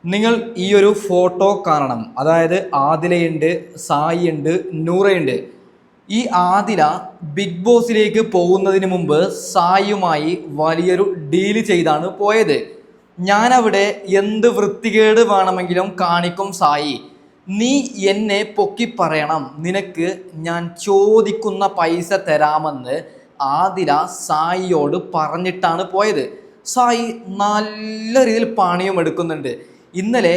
നിങ്ങൾ ഈ ഒരു ഫോട്ടോ കാണണം. അതായത് ആദിലയുണ്ട്, സായിയുണ്ട്, നൂറയുണ്ട്. ഈ ആദില ബിഗ് ബോസിലേക്ക് പോകുന്നതിന് മുമ്പ് സായിയുമായി വലിയൊരു ഡീല് ചെയ്താണ് പോയത്. ഞാനവിടെ എന്ത് വൃത്തികേട് വേണമെങ്കിലും കാണിക്കും സായി. നീ എന്നെ പൊക്കി പറയണം, നിനക്ക് ഞാൻ ചോദിക്കുന്ന പൈസ തരാമെന്ന് ആദില സായിയോട് പറഞ്ഞിട്ടാണ് പോയത്. സായി നല്ല രീതിയിൽ പണിയും എടുക്കുന്നുണ്ട്. ഇന്നലെ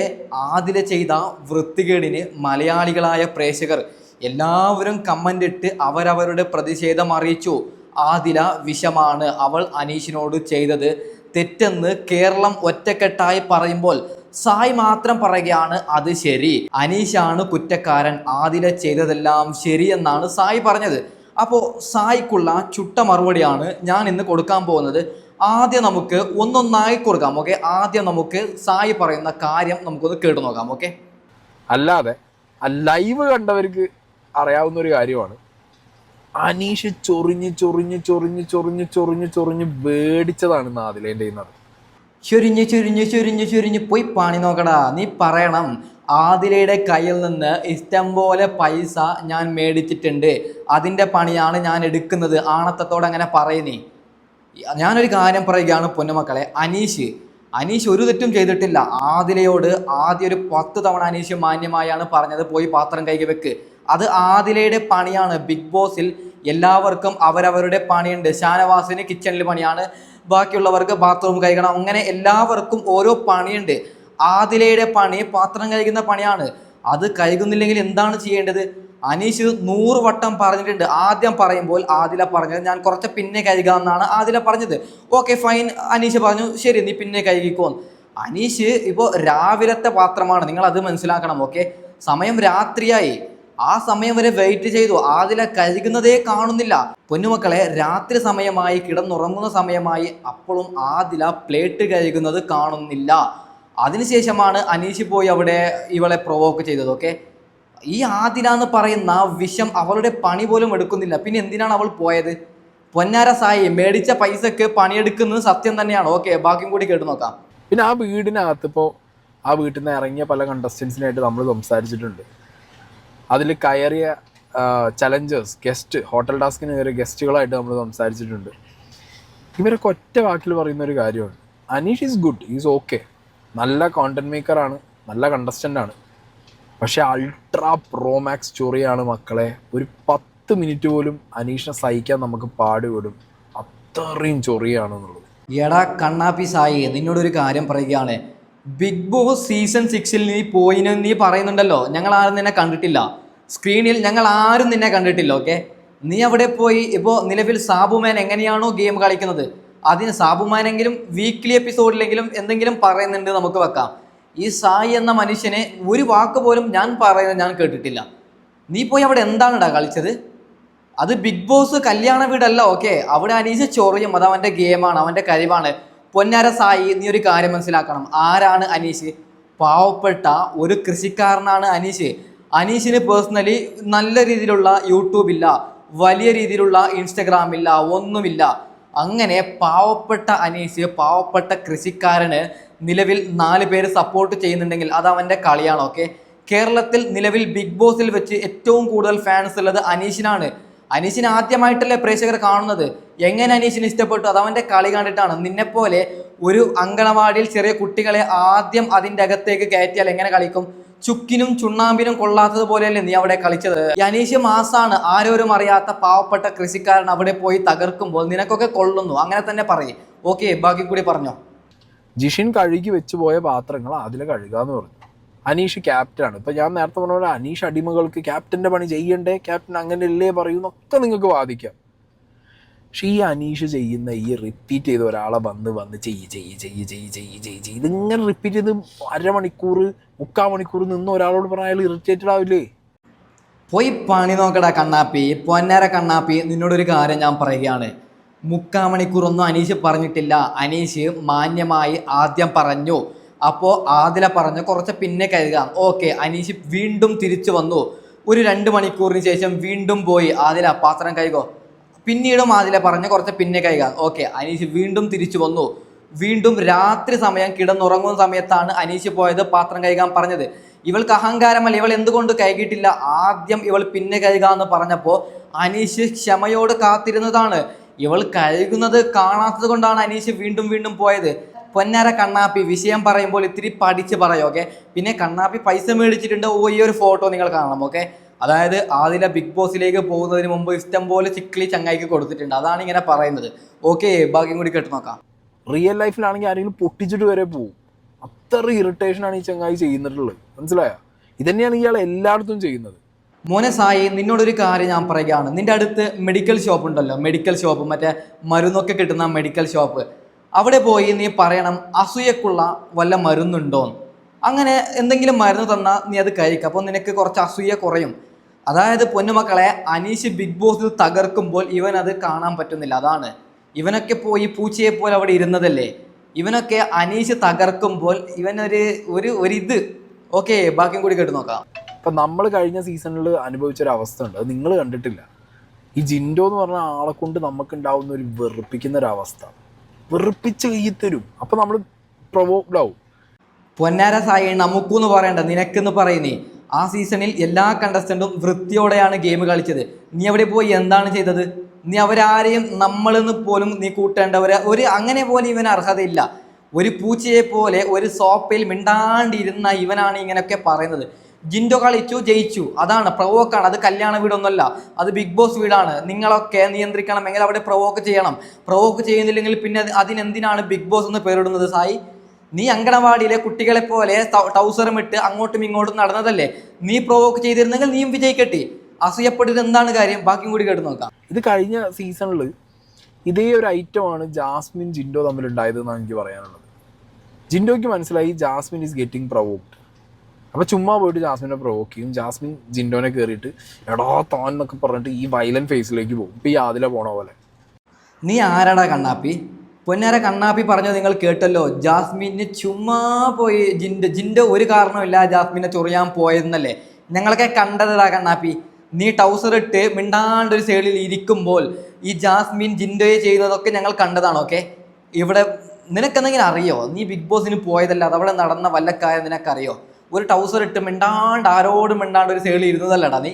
ആദില ചെയ്ത വൃത്തികേടിന് മലയാളികളായ പ്രേക്ഷകർ എല്ലാവരും കമൻ്റ് ഇട്ട് അവരവരുടെ പ്രതിഷേധം അറിയിച്ചു. ആദില വിഷമാണ്, അവൾ അനീഷിനോട് ചെയ്തത് തെറ്റെന്ന് കേരളം ഒറ്റക്കെട്ടായി പറയുമ്പോൾ സായ് മാത്രം പറയുകയാണ് അത് ശരി, അനീഷാണ് കുറ്റക്കാരൻ, ആദില ചെയ്തതെല്ലാം ശരിയെന്നാണ് സായ് പറഞ്ഞത്. അപ്പോൾ സായിക്കുള്ള ചുട്ട മറുപടിയാണ് ഞാൻ ഇന്ന് കൊടുക്കാൻ പോകുന്നത്. ആദ്യം നമുക്ക് ഒന്നൊന്നായി കൊടുക്കാം. ഓക്കെ, ആദ്യം നമുക്ക് സായി പറയുന്ന കാര്യം നമുക്കൊന്ന് കേട്ടു നോക്കാം. ഓക്കെ, അല്ലാതെ ലൈവ് കണ്ടവർക്ക് അറിയാവുന്ന ഒരു കാര്യമാണ്, അനീഷ് ചൊറിഞ്ഞ് ചൊറിഞ്ഞ് ചൊറിഞ്ഞ് ചൊറിഞ്ഞ് ചൊറിഞ്ഞ് ചൊറിഞ്ഞ് വേടിച്ചതാണ് ആദിലേൻ്റെ ചെയ്യുന്നത്. ചൊരിഞ്ഞ് ചൊരിഞ്ഞ് ചൊരിഞ്ഞ് ചൊരിഞ്ഞ് പോയി പണി നോക്കടാ. നീ പറയണം, ആദിലയുടെ കയ്യിൽ നിന്ന് ഇഷ്ടം പോലെ പൈസ ഞാൻ മേടിച്ചിട്ടുണ്ട്, അതിൻ്റെ പണിയാണ് ഞാൻ എടുക്കുന്നത്. ആണത്തത്തോടെ അങ്ങനെ പറയുന്നേ. ഞാനൊരു കാര്യം പറയുകയാണ് പൊന്നുമക്കളെ, അനീഷ് ഒരു തെറ്റും ചെയ്തിട്ടില്ല. ആദിലയോട് ആദ്യം ഒരു 10 തവണ അനീഷ് മാന്യമായാണ് പറഞ്ഞത് പോയി പാത്രം കൈകി വെക്ക്. അത് ആദിലയുടെ പണിയാണ്. ബിഗ് ബോസിൽ എല്ലാവർക്കും അവരവരുടെ പണിയുണ്ട്. ഷാനവാസിന് കിച്ചണിൽ പണിയാണ്, ബാക്കിയുള്ളവർക്ക് ബാത്റൂം കഴുകണം, അങ്ങനെ എല്ലാവർക്കും ഓരോ പണിയുണ്ട്. ആദിലയുടെ പണി പാത്രം കഴുകുന്ന പണിയാണ്. അത് കഴുകുന്നില്ലെങ്കിൽ എന്താണ് ചെയ്യേണ്ടത്? അനീഷ് 100 വട്ടം പറഞ്ഞിട്ടുണ്ട്. ആദ്യം പറയുമ്പോൾ ആദില പറഞ്ഞത് ഞാൻ കുറച്ച് പിന്നെ കഴുകാമെന്നാണ് ആദില പറഞ്ഞത്. ഓക്കെ ഫൈൻ, അനീഷ് പറഞ്ഞു ശരി നീ പിന്നെ കഴുകിക്കോ. അനീഷ് ഇപ്പോൾ രാവിലത്തെ പാത്രമാണ്, നിങ്ങൾ അത് മനസ്സിലാക്കണം. ഓക്കെ, സമയം രാത്രിയായി, ആ സമയം വരെ വെയിറ്റ് ചെയ്തു. ആദില കഴുകുന്നതേ കാണുന്നില്ല. പൊന്നുമക്കളെ, രാത്രി സമയമായി, കിടന്നുറങ്ങുന്ന സമയമായി, അപ്പോഴും ആദില പ്ലേറ്റ് കഴുകുന്നത് കാണുന്നില്ല. അതിനുശേഷമാണ് അനീഷ് പോയി അവിടെ ഇവളെ പ്രൊവോക്ക് ചെയ്തത്. ഓക്കെ, ഈ ആദില എന്ന് പറയുന്ന വിഷം അവളുടെ പണി പോലും എടുക്കുന്നില്ല, പിന്നെ എന്തിനാണ് അവൾ പോയത്? പൊന്നാര സായി, മേടിച്ച പൈസക്ക് പണിയെടുക്കുന്നത് സത്യം തന്നെയാണ്. ഓക്കെ, ബാക്കിയും കൂടി കേട്ടു നോക്കാം. പിന്നെ ആ വീടിനകത്ത് ഇപ്പോൾ ആ വീട്ടിൽ നിന്ന് ഇറങ്ങിയ പല കണ്ടസ്റ്റൻസിനായിട്ട് നമ്മൾ സംസാരിച്ചിട്ടുണ്ട്. അതിൽ കയറിയ ചലഞ്ചേഴ്സ്, ഗസ്റ്റ്, ഹോട്ടൽ ടാസ്കിന് കയറിയ ഗസ്റ്റുകളായിട്ട് നമ്മൾ സംസാരിച്ചിട്ടുണ്ട്. ഇവരൊക്കെ ഒറ്റ വാക്കിൽ പറയുന്ന ഒരു കാര്യമാണ്, Aneesh is good, is okay, നല്ല കോണ്ടന്റ് മേക്കറാണ്, നല്ല കണ്ടസ്റ്റൻ്റാണ്. പക്ഷേ അൾട്രാ പ്രോമാക്സ് ചൊറിയാണ് മക്കളെ. ഒരു 10 മിനിറ്റ് പോലും അനീഷിനെ സഹിക്കാൻ നമുക്ക് പാടുപെടും, അത്രയും ചൊറിയാണെന്നുള്ളത്. എടാ കണ്ണാപ്പി സായി, നിന്നോടൊരു കാര്യം പറയുകയാണ്. ബിഗ് ബോസ് സീസൺ 6 നീ പോയിന് നീ പറയുന്നുണ്ടല്ലോ, ഞങ്ങൾ ആരും നിന്നെ കണ്ടിട്ടില്ല, സ്ക്രീനിൽ ഞങ്ങൾ ആരും നിന്നെ കണ്ടിട്ടില്ല. ഓക്കെ, നീ അവിടെ പോയി ഇപ്പോൾ നിലവിൽ സാബുമാൻ എങ്ങനെയാണോ ഗെയിം കളിക്കുന്നത്, അതിന് സാബുമാനെങ്കിലും വീക്ക്ലി എപ്പിസോഡിലെങ്കിലും എന്തെങ്കിലും പറയുന്നുണ്ട് നമുക്ക് വെക്കാം. ഈ സായി എന്ന മനുഷ്യനെ ഒരു വാക്ക് പോലും ഞാൻ പറയുന്നത് ഞാൻ കേട്ടിട്ടില്ല. നീ പോയി അവിടെ എന്താണെടാ കളിച്ചത്? അത് ബിഗ് ബോസ് കല്യാണ വീടല്ല. ഓക്കെ, അവിടെ അനീഷ് ചൊറിയും, അത് അവൻ്റെ ഗെയിമാണ്, അവൻ്റെ കഴിവാണ്. പൊന്നാര സായി, നീ ഒരു കാര്യം മനസ്സിലാക്കണം. ആരാണ് അനീഷ്? പാവപ്പെട്ട ഒരു കൃഷിക്കാരനാണ് അനീഷ്. അനീഷിന് പേഴ്സണലി നല്ല രീതിയിലുള്ള യൂട്യൂബ് ഇല്ല, വലിയ രീതിയിലുള്ള ഇൻസ്റ്റഗ്രാം ഇല്ല, ഒന്നുമില്ല. അങ്ങനെ പാവപ്പെട്ട അനീഷ്, പാവപ്പെട്ട കൃഷിക്കാരന് നിലവിൽ 4 പേര് സപ്പോർട്ട് ചെയ്യുന്നുണ്ടെങ്കിൽ അത് അവൻ്റെ കളിയാണ്. ഓക്കെ, കേരളത്തിൽ നിലവിൽ ബിഗ് ബോസിൽ വെച്ച് ഏറ്റവും കൂടുതൽ ഫാൻസ് ഉള്ളത് അനീഷിനാണ്. അനീഷിനെ ആദ്യമായിട്ടല്ലേ പ്രേക്ഷകർ കാണുന്നത്. എങ്ങനെ അനീഷിന് ഇഷ്ടപ്പെട്ടു? അത് അവൻ്റെ കളി കണ്ടിട്ടാണ്. നിന്നെപ്പോലെ ഒരു അങ്കണവാടിയിൽ ചെറിയ കുട്ടികളെ ആദ്യം അതിൻ്റെ അകത്തേക്ക് കയറ്റിയാൽ എങ്ങനെ കളിക്കും? ചുക്കിനും ചുണ്ണാമ്പിനും കൊള്ളാത്തത് പോലെയല്ലേ നീ അവിടെ കളിച്ചത്? അനീഷ് മാസാണ്, ആരോരും അറിയാത്ത പാവപ്പെട്ട കൃഷിക്കാരൻ അവിടെ പോയി തകർക്കുമ്പോൾ നിനക്കൊക്കെ കൊള്ളുന്നു, അങ്ങനെ തന്നെ പറയും. ഓക്കെ, ബാക്കി കൂടി പറഞ്ഞോ. ജിഷിൻ കഴുകി വെച്ച് പോയ പാത്രങ്ങൾ അതിൽ കഴുകാന്ന് പറഞ്ഞു. അനീഷ് ക്യാപ്റ്റനാണ്. ഇപ്പം ഞാൻ നേരത്തെ പറഞ്ഞ പോലെ അനീഷ് അടിമകൾക്ക് ക്യാപ്റ്റൻ്റെ പണി ചെയ്യണ്ടേ, ക്യാപ്റ്റൻ അങ്ങനെ അല്ലേ പറയുന്നൊക്കെ നിങ്ങൾക്ക് വാദിക്കാം. പക്ഷെ ഈ അനീഷ് ചെയ്യുന്ന ഈ റിപ്പീറ്റ് ചെയ്ത് ഒരാളെ വന്ന് ചെയ്യ് ഇതിങ്ങനെ റിപ്പീറ്റ് ചെയ്ത് അരമണിക്കൂർ 3/4 മണിക്കൂർ നിന്ന് ഒരാളോട് പറഞ്ഞാൽ അയാൾ ഇറിറ്റേറ്റഡ് ആവില്ലേ? പോയി പണി നോക്കടാ കണ്ണാപ്പി. പൊന്നാര കണ്ണാപ്പി, നിന്നോടൊരു കാര്യം ഞാൻ പറയുകയാണ്. 3/4 മണിക്കൂറൊന്നും അനീഷ് പറഞ്ഞിട്ടില്ല. അനീഷ് മാന്യമായി ആദ്യം പറഞ്ഞു, അപ്പോൾ ആദില പറഞ്ഞു കുറച്ച് പിന്നെ കഴുകാം. ഓക്കെ, അനീഷ് വീണ്ടും തിരിച്ചു വന്നു. ഒരു 2 മണിക്കൂറിന് ശേഷം വീണ്ടും പോയി ആദില പാത്രം കഴുകോ. പിന്നീടും ആദില പറഞ്ഞ് കുറച്ച് പിന്നെ കഴുകാം. ഓക്കെ, അനീഷ് വീണ്ടും തിരിച്ചു വന്നു. വീണ്ടും രാത്രി സമയം കിടന്നുറങ്ങുന്ന സമയത്താണ് അനീഷ് പോയത് പാത്രം കഴുകാൻ പറഞ്ഞത്. ഇവൾക്ക് അഹങ്കാരമല്ല, ഇവൾ എന്തുകൊണ്ട് കഴുകിയിട്ടില്ല, ആദ്യം ഇവൾ പിന്നെ കഴുകാന്ന് പറഞ്ഞപ്പോൾ അനീഷ് ക്ഷമയോട് കാത്തിരുന്നതാണ്. ഇവൾ കഴുകുന്നത് കാണാത്തത് കൊണ്ടാണ് അനീഷ് വീണ്ടും വീണ്ടും പോയത്. പൊന്നാര കണ്ണാപ്പി, വിഷയം പറയുമ്പോൾ ഇത്തിരി പഠിച്ച് പറയും, ഓക്കെ. പിന്നെ കണ്ണാപ്പി പൈസ മേടിച്ചിട്ടുണ്ട്. ഈ ഒരു ഫോട്ടോ നിങ്ങൾ കാണണം, ഓക്കെ. അതായത് ആദില ബിഗ് ബോസിലേക്ക് പോകുന്നതിന് മുമ്പ് ഇഷ്ടം പോലെ ചിക്ലി ചങ്ങായിക്ക് കൊടുത്തിട്ടുണ്ട്. അതാണ് ഇങ്ങനെ പറയുന്നത്, ഓക്കെ. ബാക്കിയും കൂടി കേട്ട് നോക്കാം. റിയൽ ലൈഫിലാണെങ്കിൽ ആരെങ്കിലും പൊട്ടിച്ചിട്ട് വരെ പോകും. അത്ര ഇറിറ്റേഷനാണ് ഈ ചങ്ങായി ചെയ്യുന്നിട്ടുള്ളത്, മനസ്സിലായോ? ഇതന്നെയാണ് ഇയാൾ എല്ലായിടത്തും ചെയ്യുന്നത്. മോനെ സായി, നിന്നോടൊരു കാര്യം ഞാൻ പറയുകയാണ്. നിന്റെ അടുത്ത് മെഡിക്കൽ ഷോപ്പ് ഉണ്ടല്ലോ, മെഡിക്കൽ ഷോപ്പ്, മറ്റേ മരുന്നൊക്കെ കിട്ടുന്ന മെഡിക്കൽ ഷോപ്പ്. അവിടെ പോയി നീ പറയണം അസൂയക്കുള്ള വല്ല മരുന്നുണ്ടോന്ന്. അങ്ങനെ എന്തെങ്കിലും മരുന്ന് തന്നാൽ നീ അത് കഴിക്കുക. അപ്പോൾ നിനക്ക് കുറച്ച് അസൂയ കുറയും. അതായത് പൊന്നുമക്കളെ, അനീഷ് ബിഗ് ബോസിൽ തകർക്കുമ്പോൾ ഇവൻ അത് കാണാൻ പറ്റുന്നില്ല. അതാണ് ഇവനൊക്കെ പോയി പൂച്ചയെ പോലെ അവിടെ ഇരുന്നതല്ലേ. ഇവനൊക്കെ അനീഷ് തകർക്കുമ്പോൾ ഇവനൊരു ഇത്, ഓക്കെ. ബാക്കിയും കൂടി കേട്ട് നോക്കാം. ഇപ്പം നമ്മൾ കഴിഞ്ഞ സീസണിൽ അനുഭവിച്ചൊരു അവസ്ഥ ഉണ്ട്, അത് നിങ്ങൾ കണ്ടിട്ടില്ല. ഈ ജിൻഡോ എന്ന് പറഞ്ഞ ആളെ കൊണ്ട് നമുക്കുണ്ടാവുന്ന ഒരു വെറുപ്പിക്കുന്ന ഒരവസ്ഥ, വെറുപ്പിച്ച് കയ്യത്തരും. അപ്പം നമ്മൾ പ്രൊവോക്ഡ് ആവും. പൊന്നാര സായി, നമുക്കെന്ന് പറയണ്ട, നിനക്കെന്ന് പറയുന്നേ. ആ സീസണിൽ എല്ലാ കണ്ടസ്റ്റൻറ്റും വൃത്തിയോടെയാണ് ഗെയിം കളിച്ചത്. നീ അവിടെ പോയി എന്താണ് ചെയ്തത്? നീ അവരാരെയും നമ്മളെന്ന് പോലും നീ കൂട്ടേണ്ടവരെ അങ്ങനെ പോലെ ഇവന് അർഹതയില്ല. ഒരു പൂച്ചയെ പോലെ ഒരു സോപ്പയിൽ മിണ്ടാണ്ടിരുന്ന ഇവനാണ് ഇങ്ങനെയൊക്കെ പറയുന്നത്. ജിൻഡോ കളിച്ചു, ജയിച്ചു, അതാണ് പ്രൊവോക്കാണ്. അത് കല്യാണ വീടൊന്നുമല്ല, അത് ബിഗ് ബോസ് വീടാണ്. നിങ്ങളൊക്കെ നിയന്ത്രിക്കണമെങ്കിൽ അവിടെ പ്രൊവോക്ക് ചെയ്യണം. പ്രൊവോക്ക് ചെയ്യുന്നില്ലെങ്കിൽ പിന്നെ അതിനെന്തിനാണ് ബിഗ് ബോസ് എന്ന് പേരിടുന്നത്? സായി, നീ അങ്കണവാടിയിലെ കുട്ടികളെ പോലെ ടൗസറും ഇട്ട് അങ്ങോട്ടും ഇങ്ങോട്ടും നടന്നതല്ലേ. നീ പ്രൊവോക്ക് ചെയ്തിരുന്നെങ്കിൽ നീയും വിജയിക്കട്ടെ. അസൂയപ്പെട്ടിട്ട് എന്താണ് കാര്യം? ബാക്കിയും കൂടി കേട്ട് നോക്കാം. ഇത് കഴിഞ്ഞ സീസണിൽ ഇതേ ഒരു ഐറ്റമാണ് ജാസ്മിൻ ജിൻഡോ തമ്മിലുണ്ടായതെന്നാണ് എനിക്ക് പറയാനുള്ളത്. ജിൻഡോയ്ക്ക് മനസ്സിലായി ജാസ്മിൻ ഈസ് ഗെറ്റിംഗ് പ്രൊവോക്ഡ്. അപ്പോൾ ചുമ്മാ പോയിട്ട് ജാസ്മിനെ പ്രൊവോക്ക് ചെയ്യും. ജാസ്മിൻ ജിൻഡോനെ കയറിയിട്ട് എടാ താൻ എന്നൊക്കെ പറഞ്ഞിട്ട് ഈ വയലന്റ് ഫേസിലേക്ക് പോകും. ഇപ്പോൾ ഈ ആദില പോണ പോലെ. നീ ആരാടാ കണ്ണാപ്പി? പൊന്നാര കണ്ണാപ്പി പറഞ്ഞത് നിങ്ങൾ കേട്ടല്ലോ. ജാസ്മിന് ചുമ്മാ പോയി ജിൻഡോ ഒരു കാരണമില്ല ജാസ്മിനെ ചൊറിയാൻ പോയതെന്നല്ലേ ഞങ്ങളൊക്കെ കണ്ടതാ കണ്ണാപ്പി. നീ ടൗസർ ഇട്ട് മിണ്ടാണ്ടൊരു സൈഡിൽ ഇരിക്കുമ്പോൾ ഈ ജാസ്മിൻ ജിൻഡോയെ ചെയ്യുന്നതൊക്കെ ഞങ്ങൾ കണ്ടതാണ്, ഓക്കെ. ഇവിടെ നിനക്കെന്തെങ്കിലും അറിയോ? നീ ബിഗ് ബോസിന് പോയതല്ല, അതവിടെ നടന്ന വല്ല കാര്യം നിനക്കറിയോ? ഒരു ടൗസർ ഇട്ട് മിണ്ടാണ്ട് ആരോടും മിണ്ടാണ്ട് ഒരു സൈഡിൽ ഇരുന്നതല്ലടാ നീ,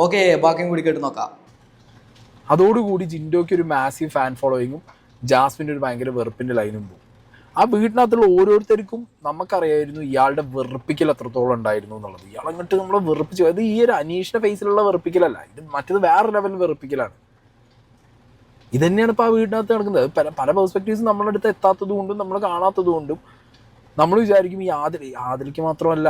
ഓക്കെ. ബാക്കിയും കൂടി കേട്ട് നോക്കാം. അതോടുകൂടി ജിൻഡോയ്ക്ക് ഒരു മാസീവ് ഫാൻ ഫോളോയിങ്ങും ജാസ്മിൻ്റെ ഒരു ഭയങ്കര വെറുപ്പിൻ്റെ ലൈനും പോകും. ആ വീട്ടിനകത്തുള്ള ഓരോരുത്തർക്കും നമുക്കറിയായിരുന്നു ഇയാളുടെ വെറുപ്പിക്കൽ എത്രത്തോളം ഉണ്ടായിരുന്നു എന്നുള്ളത്. ഇയാളങ്ങോട്ട് നമ്മളെ വെറുപ്പിച്ചു. അത് ഈ ഒരു അനീഷിൻ്റെ ഫേസിലുള്ള വെറുപ്പിക്കലല്ല, ഇത് മറ്റത് വേറെ ലെവൽ വെറുപ്പിക്കലാണ്. ഇതന്നെയാണ് ഇപ്പോൾ ആ വീടിനകത്ത് നടക്കുന്നത്. പല പെർസ്പെക്റ്റീവ്സും നമ്മുടെ അടുത്ത് എത്താത്തത് കൊണ്ടും നമ്മൾ കാണാത്തത് കൊണ്ടും നമ്മൾ വിചാരിക്കും ഈ ആദിലയ്ക്ക് മാത്രമല്ല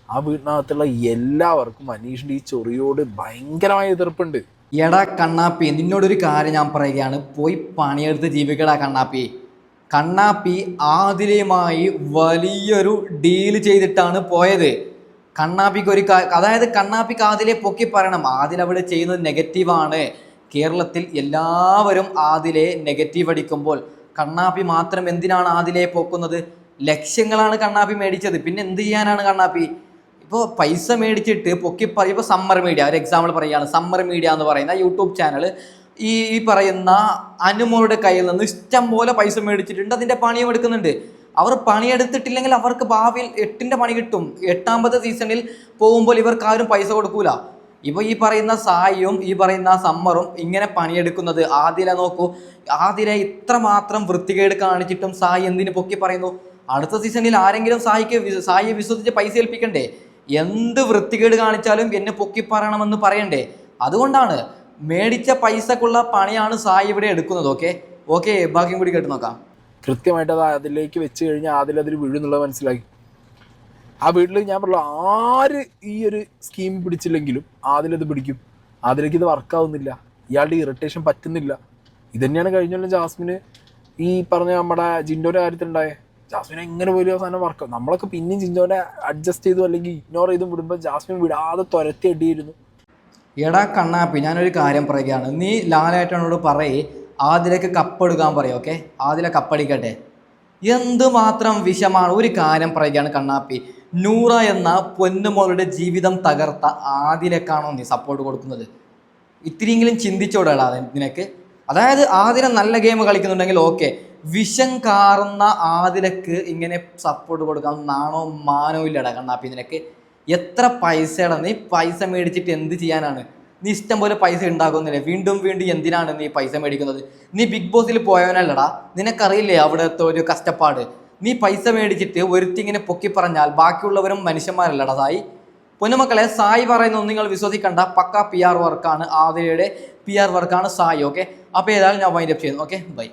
ആ വീടിനകത്തുള്ള എല്ലാവർക്കും അനീഷിൻ്റെ ഈ ചൊറിയോട് ഭയങ്കരമായ എതിർപ്പുണ്ട്. എടാ കണ്ണാപ്പി, നിന്നോടൊരു കാര്യം ഞാൻ പറയുകയാണ്, പോയി പണിയെടുത്ത് ജീവിക്കടാ കണ്ണാപ്പി. കണ്ണാപ്പി ആദിലയുമായി വലിയൊരു ഡീല് ചെയ്തിട്ടാണ് പോയത്. കണ്ണാപ്പിക്ക് അതായത് കണ്ണാപ്പിക്ക് ആദിലെ പൊക്കി പറയണം. ആദിൽ അവിടെ ചെയ്യുന്നത് നെഗറ്റീവാണ്. കേരളത്തിൽ എല്ലാവരും ആദിലെ നെഗറ്റീവ് അടിക്കുമ്പോൾ കണ്ണാപ്പി മാത്രം എന്തിനാണ് ആദിലെ പൊക്കുന്നത്? ലക്ഷ്യങ്ങളാണ് കണ്ണാപ്പി മേടിച്ചത്. പിന്നെ എന്ത് ചെയ്യാനാണ് കണ്ണാപ്പി? ഇപ്പോൾ പൈസ മേടിച്ചിട്ട് പൊക്കി ഇപ്പോൾ സമ്മർ മീഡിയ ഒരു എക്സാമ്പിൾ പറയുകയാണ്. സമ്മർ മീഡിയ എന്ന് പറയുന്ന യൂട്യൂബ് ചാനൽ ഈ പറയുന്ന അനുമോളുടെ കയ്യിൽ നിന്ന് ഇഷ്ടം പോലെ പൈസ മേടിച്ചിട്ടുണ്ട്. അതിൻ്റെ പണിയും എടുക്കുന്നുണ്ട്. അവർ പണിയെടുത്തിട്ടില്ലെങ്കിൽ അവർക്ക് ഭാവിയിൽ 8ന്റെ പണി കിട്ടും. 8ാമത്തെ സീസണിൽ പോകുമ്പോൾ ഇവർക്ക് ആരും പൈസ കൊടുക്കൂല. ഇപ്പോൾ ഈ പറയുന്ന സായിയും ഈ പറയുന്ന സമ്മറും ഇങ്ങനെ പണിയെടുക്കുന്നത്. ആദില നോക്കൂ, ആദില ഇത്രമാത്രം വൃത്തികേട് കാണിച്ചിട്ടും സായി എന്തിന് പൊക്കി പറയുന്നു? അടുത്ത സീസണിൽ ആരെങ്കിലും സായിയെ വിശ്വസിച്ച് പൈസ ഏൽപ്പിക്കണ്ടേ? എന്ത് വൃത്തികേട് കാണിച്ചാലും എന്നെ പൊക്കി പറയണമെന്ന് പറയണ്ടേ? അതുകൊണ്ടാണ് മേടിച്ച പൈസക്കുള്ള പണിയാണ് സായി ഇവിടെ എടുക്കുന്നത്, ഓക്കെ. ബാക്കിയും കൂടി കേട്ട് നോക്കാം. കൃത്യമായിട്ട് അത് അതിലേക്ക് വെച്ച് കഴിഞ്ഞാൽ അതിൽ വീഴുന്നുള്ളത് മനസ്സിലാക്കി. ആ വീട്ടിൽ ഞാൻ പറഞ്ഞു ആര് ഈ ഒരു സ്കീം പിടിച്ചില്ലെങ്കിലും അതിലത് പിടിക്കും. അതിലേക്ക് ഇത് വർക്കാവുന്നില്ല, ഇയാളുടെ ഇറിറ്റേഷൻ പറ്റുന്നില്ല. ഇതന്നെയാണ് കഴിഞ്ഞ ജാസ്മിന് ഈ പറഞ്ഞ നമ്മുടെ ജിൻഡോയുടെ കാര്യത്തിലുണ്ടായ. ജാസ്മിൻ എങ്ങനെ പോലും അവസാനം വർക്കാവും. നമ്മളൊക്കെ പിന്നെയും ജിൻഡോനെ അഡ്ജസ്റ്റ് ചെയ്തു അല്ലെങ്കിൽ ഇഗ്നോർ ചെയ്തും വിടുമ്പോൾ ജാസ്മിൻ വിടാതെ തുരത്തി അടിയിരുന്നു. എടാ കണ്ണാപ്പി, ഞാനൊരു കാര്യം പറയുകയാണ്. നീ ലാലേട്ടനോട് പറയേ ആദിലേക്ക് കപ്പെടുക്കാൻ പറയും, ഓക്കെ. ആദില കപ്പടിക്കട്ടെ. എന്തുമാത്രം വിഷമാണ്. ഒരു കാര്യം പറയുകയാണ് കണ്ണാപ്പി, നൂറ എന്ന പൊന്നുമോളുടെ ജീവിതം തകർത്ത ആദിലേക്കാണോ നീ സപ്പോർട്ട് കൊടുക്കുന്നത്? ഇത്തിരിയെങ്കിലും ചിന്തിച്ചോടാ നിനക്ക്. അതായത് ആദില നല്ല ഗെയിം കളിക്കുന്നുണ്ടെങ്കിൽ ഓക്കെ, വിഷം കാറുന്ന ആതിരക്ക് ഇങ്ങനെ സപ്പോർട്ട് കൊടുക്കാൻ നാണോ മാനോ ഇല്ലടാ കണ്ണാപ്പി നിനക്ക്. എത്ര പൈസയുടെ നീ പൈസ മേടിച്ചിട്ട് എന്ത് ചെയ്യാനാണ്? നീ ഇഷ്ടം പോലെ പൈസ ഉണ്ടാക്കുന്നില്ലേ, വീണ്ടും വീണ്ടും എന്തിനാണ് നീ പൈസ മേടിക്കുന്നത്? നീ ബിഗ് ബോസിൽ പോയവനല്ലടാ, നിനക്കറിയില്ലേ അവിടുത്തെ ഒരു കഷ്ടപ്പാട്? നീ പൈസ മേടിച്ചിട്ട് ഒരുത്തിങ്ങനെ പൊക്കി പറഞ്ഞാൽ ബാക്കിയുള്ളവരും മനുഷ്യന്മാരല്ലടാ സായി. പൊന്നുമക്കളെ, സായി പറയുന്നത് നിങ്ങൾ വിശ്വസിക്കണ്ട, പക്ക PR വർക്കാണ്, ആതിരയുടെ PR വർക്കാണ് സായി. ഓക്കെ, അപ്പോൾ ഏതായാലും ഞാൻ വൈൻഡപ്പ് ചെയ്യുന്നു. Okay, by.